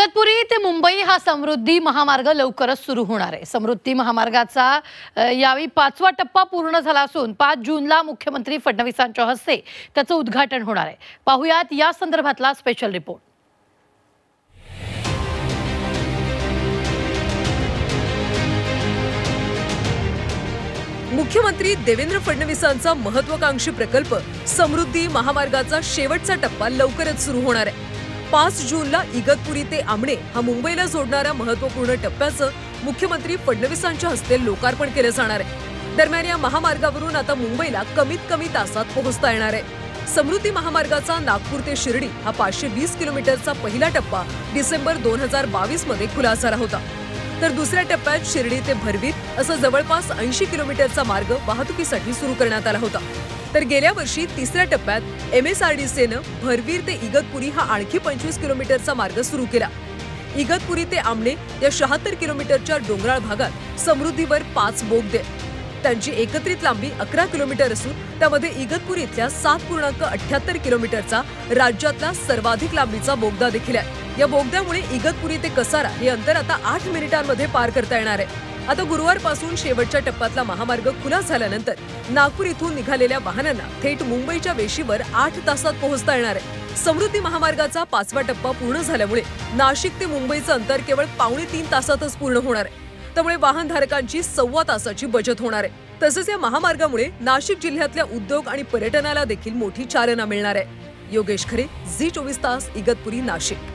इगतपुरी ते मुंबई हा समृद्धी महामार्ग लवकरच सुरू होणार आहे। समृद्धी महामार्गाचा यावेळी 5वा टप्पा पूर्ण झाला असून 5 जूनला मुख्यमंत्री फडणवीसांच्या हस्ते त्याचं उद्घाटन होणार आहे। पाहुयात या संदर्भातला स्पेशल रिपोर्ट। मुख्यमंत्री देवेंद्र फडणवीसांचा महत्त्वाकांक्षी प्रकल्प समृद्धी महामार्गाचा शेवटचा टप्पा लवकरच सुरू होणार आहे। 5 जूनला इगतपुरी ते आमणे हा मुंबईला जोडणाऱ्या महत्त्वपूर्ण टप्प्याचं मुख्यमंत्री फडणवीसांच्या हस्ते लोकार्पण केलं जाणार आहे। दरम्यान या महामार्गावरून आता मुंबईला कमीत कमी तासात पोहोचता येणार आहे। समृद्धी महामार्गाचा नागपूर ते शिर्डी हा 520 किलोमीटरचा पहिला टप्पा डिसेंबर 2022 मध्ये खुला झाला होता। तर दुसऱ्या टप्प्यात शिर्डी ते भरवीर असं जवळपास 80 किलोमीटरचा मार्ग वाहतुकीसाठी सुरू करण्यात आला होता। तर गेल्या वर्षी तिसऱ्या टप्प्यात MSRDCनं भरवीर ते इगतपुरी हा आणखी 25 किलोमीटरचा मार्ग सुरू केला। इगतपुरी ते आमणे या 76 किलोमीटरच्या डोंगराळ भागात समृद्धीवर 5 बोगदे, त्यांची एकत्रित लांबी 11 किलोमीटर असून त्यामध्ये इगतपुरी इथल्या 7.78 किलोमीटरचा राज्यातला सर्वाधिक लांबीचा बोगदा देखील आहे। या बोगद्यामुळे इगतपुरी ते कसारा हे अंतर आता 8 मिनिटांमध्ये पार करता येणार आहे। आता गुरुवारपासून शेवटच्या टप्प्यातला महामार्ग खुला झाल्यानंतर नागपूर इथून निघालेल्या वाहनांना थेट मुंबईच्या वेशीवर 8 तासात पोहोचता येणार आहे। समृद्धी महामार्गाचा 5वा टप्पा पूर्ण झाल्यामुळे नाशिक ते मुंबईचं अंतर केवळ 2.5 तासातच पूर्ण होणार आहे। त्यामुळे वाहनधारकांची 1.25 तासाची बचत होणार आहे। तसेच या महामार्गामुळे नाशिक जिल्ह्यातल्या उद्योग आणि पर्यटनाला देखील मोठी चालना मिळणार आहे। योगेश खरे, झी 24 तास, इगतपुरी, नाशिक।